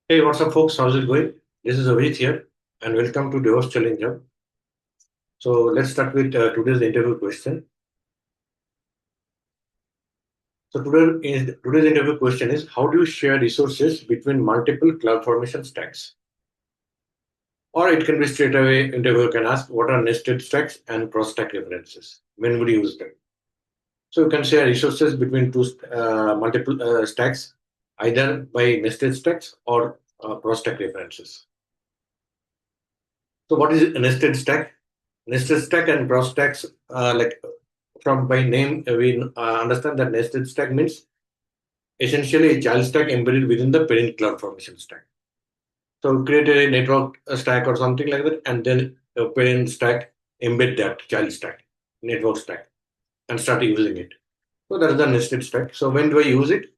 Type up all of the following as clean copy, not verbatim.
Hey, what's up, folks? How's it going? This is Avit here, and welcome to Devops Challenge Hub. So let's start with today's interview question. So today's interview question is: how do you share resources between multiple CloudFormation stacks? Or it can be straight away. Interviewer can ask, what are nested stacks and cross-stack references? When would you use them? So you can share resources between multiple stacks, either by nested stacks or cross-stack references. So what is a nested stack? Nested stack and cross stacks, like from by name, we understand that nested stack means essentially a child stack embedded within the parent cloud formation stack. So create a network stack or something like that, and then a parent stack embed that child stack, network stack, and start using it. So that is the nested stack. So when do I use it?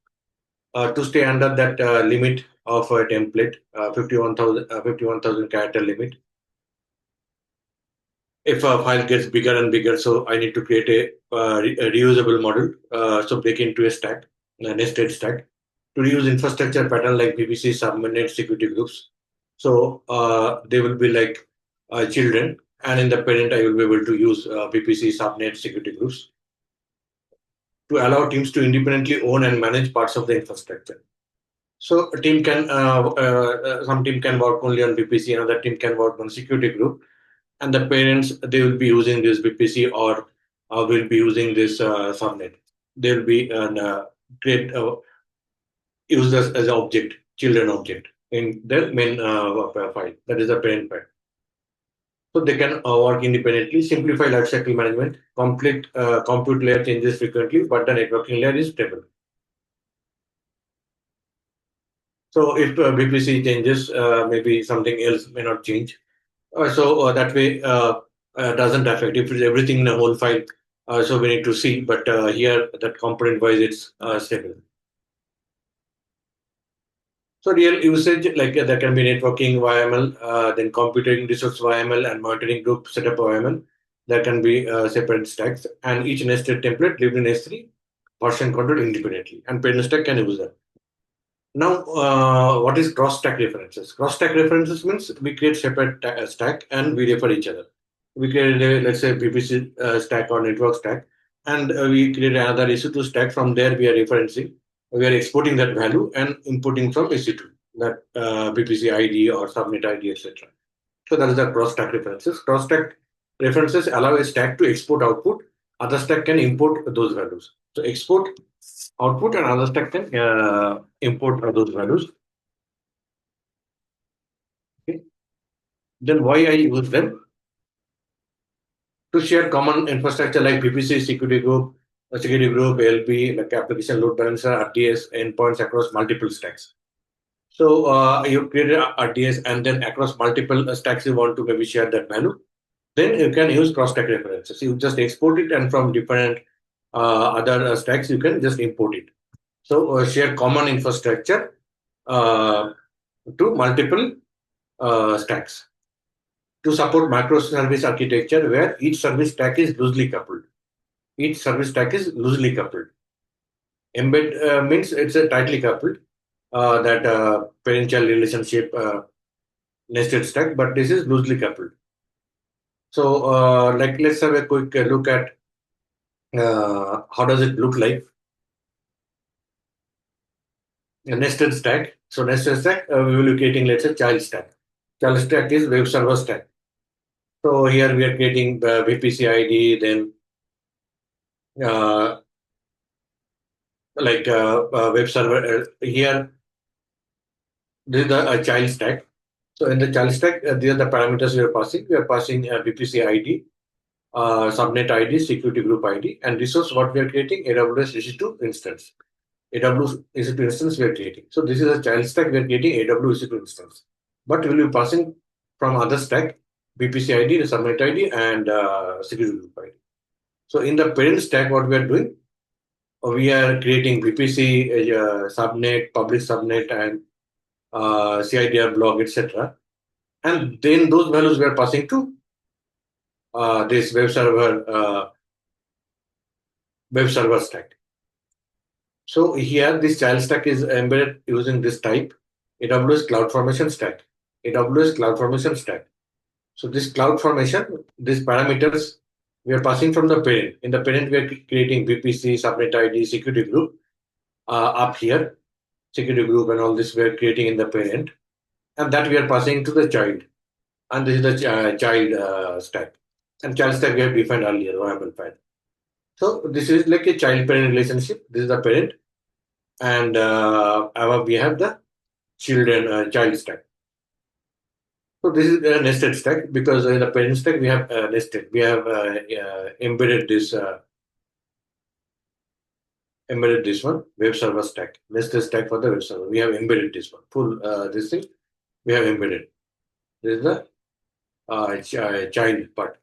To stay under that limit of a template, 51,000 character limit. If a file gets bigger and bigger, so I need to create a reusable model. So break into a stack, a nested stack, to reuse infrastructure pattern like PPC, subnet, security groups. So they will be like children, and in the parent, I will be able to use PPC, subnet, security groups to allow teams to independently own and manage parts of the infrastructure. So a team can, some team can work only on PPC, another team can work on security group, and the parents they will be using this BPC or will be using this subnet. They will be create use this as an object, children object in their main file. That is the parent file. So they can work independently, simplify lifecycle management, complete compute layer changes frequently, but the networking layer is stable. So if BPC changes, maybe something else may not change. So that way doesn't affect if it's everything in the whole file. So we need to see, but here that component wise it's stable. So real usage like there can be networking YML, then computing resource YML and monitoring group setup YML. There can be separate stacks, and each nested template lived in S3 version control independently, and parent stack can use that. Now, what is cross stack references? Cross stack references means we create separate stack and we refer each other. We created a, let's say, PPC stack or network stack, and we create another EC2 stack. From there, we are referencing, we are exporting that value and importing from EC2 that PPC ID or subnet ID, etc. So that is the cross stack references. Cross stack references allow a stack to export output. Other stack can import those values. So export output and other stack can import those values. Okay. Then why I use them? To share common infrastructure like PPC, security group, ALP, like application load balancer, RDS, endpoints across multiple stacks. So you create a RDS and then across multiple stacks you want to maybe share that value. Then you can use cross-stack references. You just export it and from different other stacks you can just import it. So share common infrastructure uh, to multiple stacks to support microservice architecture where each service stack is loosely coupled. Each service stack is loosely coupled. Embed means it's a tightly coupled that parent-child relationship nested stack, but this is loosely coupled. So, like let's have a quick look at how does it look like a nested stack. So, nested stack, we will be creating let's say child stack. Child stack is web server stack. So here we are creating the VPC ID, then uh, like web server. Here this is the child stack. So in the child stack, these are the parameters we are passing. We are passing VPC ID, subnet ID, security group ID, and resource what we are creating AWS EC2 instance. AWS EC2 instance we are creating. So this is a child stack we are creating AWS EC2 instance. But we will be passing from other stack VPC ID, the subnet ID, and security group ID. So in the parent stack, what we are doing, we are creating VPC, subnet, public subnet, and CIDR blog, etc. And then those values we are passing to this web server stack. So here this child stack is embedded using this type. AWS CloudFormation stack. AWS CloudFormation stack. So this CloudFormation, these parameters, we are passing from the parent. In the parent, we are creating VPC, subnet ID, security group. Up here, security group and all this we are creating in the parent, and that we are passing to the child. And this is the child stack. And child stack we have defined earlier, YAML file. So this is like a child-parent relationship. This is the parent, and we have the children child stack. So this is a nested stack because in the parent stack we have nested. We have embedded this one web server stack, nested stack for the web server. We have embedded this one full this thing. We have embedded. This is the child part.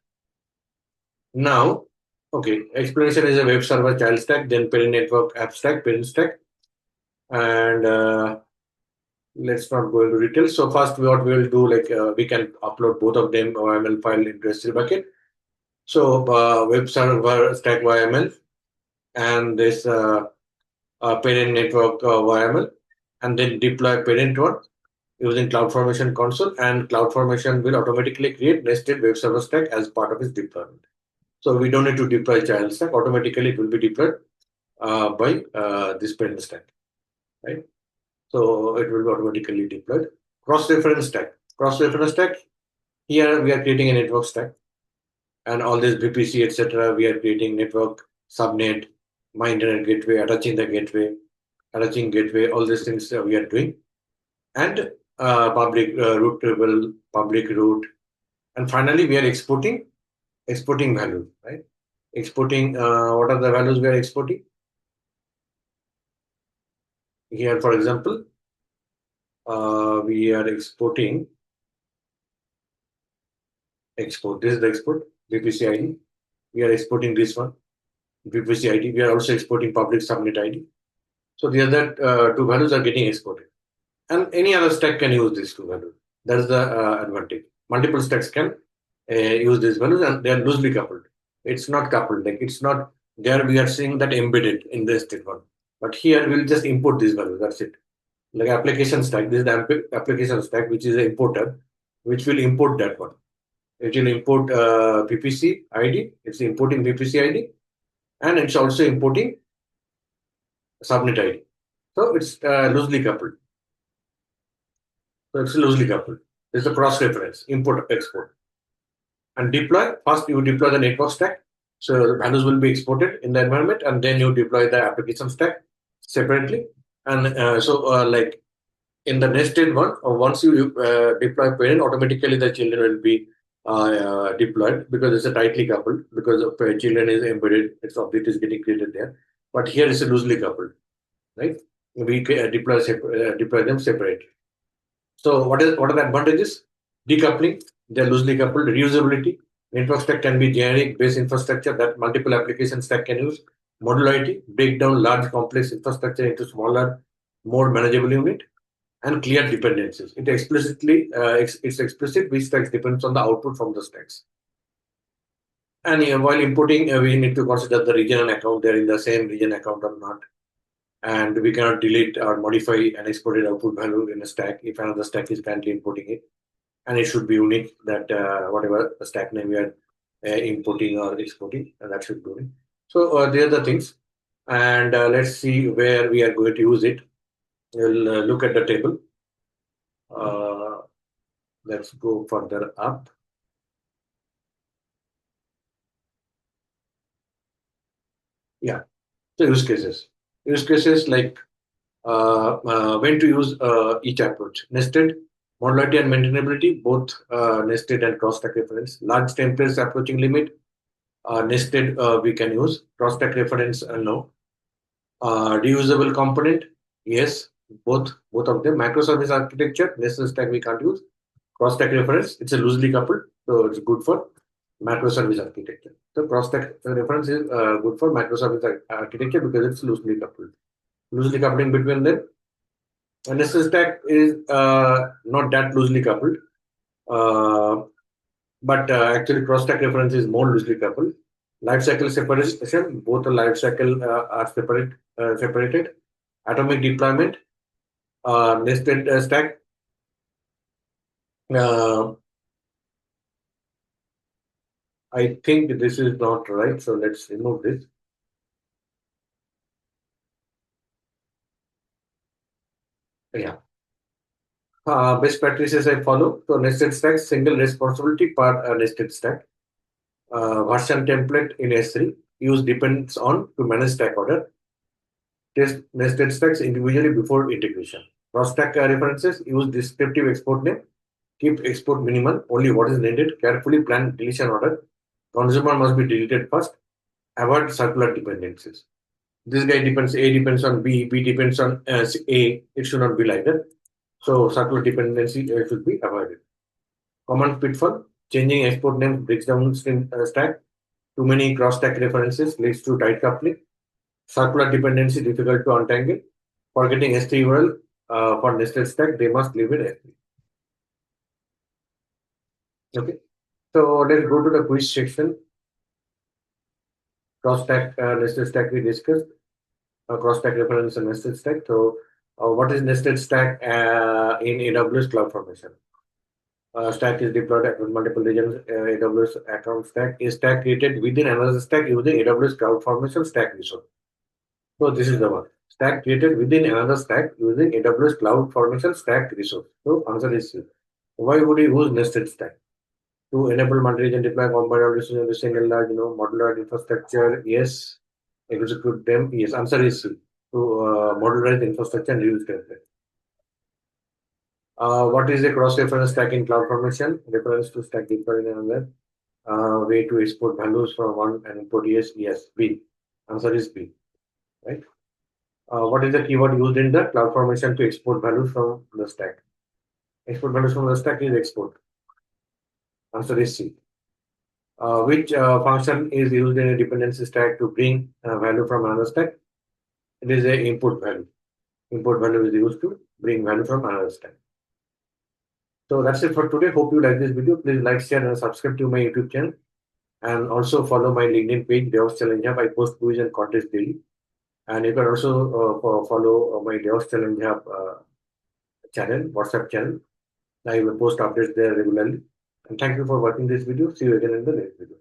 Now, okay, explanation is a web server child stack, then parent network app stack, parent stack, and let's not go into details. So first, what we will do, like we can upload both of them YML file into S3 bucket. So web server stack YML and this parent network YML, and then deploy parent one using CloudFormation console, and CloudFormation will automatically create nested web server stack as part of its deployment. So we don't need to deploy child stack. Automatically, it will be deployed by this parent stack, right? So it will be automatically deployed. Cross-reference stack. Cross-reference stack. Here we are creating a network stack, and all this VPC, etc. We are creating network, subnet, my internet gateway, attaching the gateway, attaching gateway. All these things we are doing, and public root table, public root, and finally we are exporting values, right? Exporting, what are the values we are exporting? Here, for example, we are exporting export. This is the export, VPC ID. We are exporting this one, VPC ID. We are also exporting public subnet ID. So the other two values are getting exported. And any other stack can use these two values. That is the advantage. Multiple stacks can use these values, and they are loosely coupled. It's not coupled. Like it's not there. We are seeing that embedded in the state one. But here we'll just import these values. That's it. Like application stack. This is the application stack, which is an importer, which will import that one. It will import PPC ID. It's importing PPC ID, and it's also importing subnet ID. So it's loosely coupled. So it's loosely coupled. This is the cross reference, import, export. And deploy, first you deploy the network stack. So the values will be exported in the environment, and then you deploy the application stack separately. And like in the nested one, once you deploy parent, automatically the children will be deployed because it's a tightly coupled, because of children is embedded, its object is getting created there. But here it's a loosely coupled, right? We deploy them separately. So what are the advantages? Decoupling, they're loosely coupled. Reusability, network stack can be generic base infrastructure that multiple application stack can use. Modularity, break down large complex infrastructure into smaller, more manageable unit. And clear dependencies. It explicitly it's explicit which stacks depends on the output from the stacks. And while importing, we need to consider the region and account. They're in the same region account or not. And we cannot delete or modify an exported output value in a stack if another stack is currently importing it. And it should be unique that whatever the stack name we are importing or exporting, that should be unique. So there are the things. And let's see where we are going to use it. We'll look at the table. Let's go further up. Yeah. So use cases. Use cases like when to use each approach. Nested, modularity and maintainability, both nested and cross-stack reference. Large templates approaching limit, nested we can use. Cross-stack reference, no. Reusable component, yes, both of them. Microservice architecture, nested stack we can't use. Cross-stack reference, it's a loosely coupled, so it's good for microservice architecture. So cross-stack reference is good for microservice architecture because it's loosely coupled. Loosely coupling between them. And nested stack is not that loosely coupled, but actually cross-stack reference is more loosely coupled. Lifecycle separation, both the lifecycle are separated. Atomic deployment, Nested stack. I think this is not right, so let's remove this. Yeah. Best practices I follow. So nested stack, single responsibility per nested stack. Version template in S3. Use depends on to manage stack order. Test nested stacks individually before integration. Cross stack references. Use descriptive export name. Keep export minimal. Only what is needed. Carefully plan deletion order. Consumer must be deleted first. Avoid circular dependencies. This guy depends, A depends on B, B depends on A. It should not be like that. So circular dependency should be avoided. Common pitfall, changing export name breaks down stack. Too many cross-stack references leads to tight coupling. Circular dependency difficult to untangle. Forgetting S3 URL for nested stack, they must live in S3. Okay. So let's go to the quiz section. Cross-stack, nested stack we discussed. Cross-stack reference and nested stack. So what is nested stack in AWS CloudFormation? Stack is deployed across multiple regions. AWS account stack is stack created within another stack using AWS CloudFormation stack resource. So this is the one. Stack created within another stack using AWS CloudFormation stack resource. So answer is C. Why would you use nested stack? To enable multi-region deploy component decision in a single large, modular infrastructure. Yes. Execute them. Yes. Answer is C. To modularize infrastructure and reduce template. What is a cross-reference stack in CloudFormation? Reference to stack deeper in another. Way to export values from one and import. Yes. Yes. B. Answer is B. Right. What is the keyword used in the CloudFormation to export values from the stack? Export values from the stack is export. Answer is C. Which function is used in a dependency stack to bring value from another stack? It is a input value. Input value is used to bring value from another stack. So that's it for today. Hope you like this video. Please like, share, and subscribe to my YouTube channel. And also follow my LinkedIn page, Devops Challenge Hub. I post quiz and contests daily. And you can also follow my Devops Challenge Hub channel, WhatsApp channel. I will post updates there regularly. And thank you for watching this video. See you again in the next video.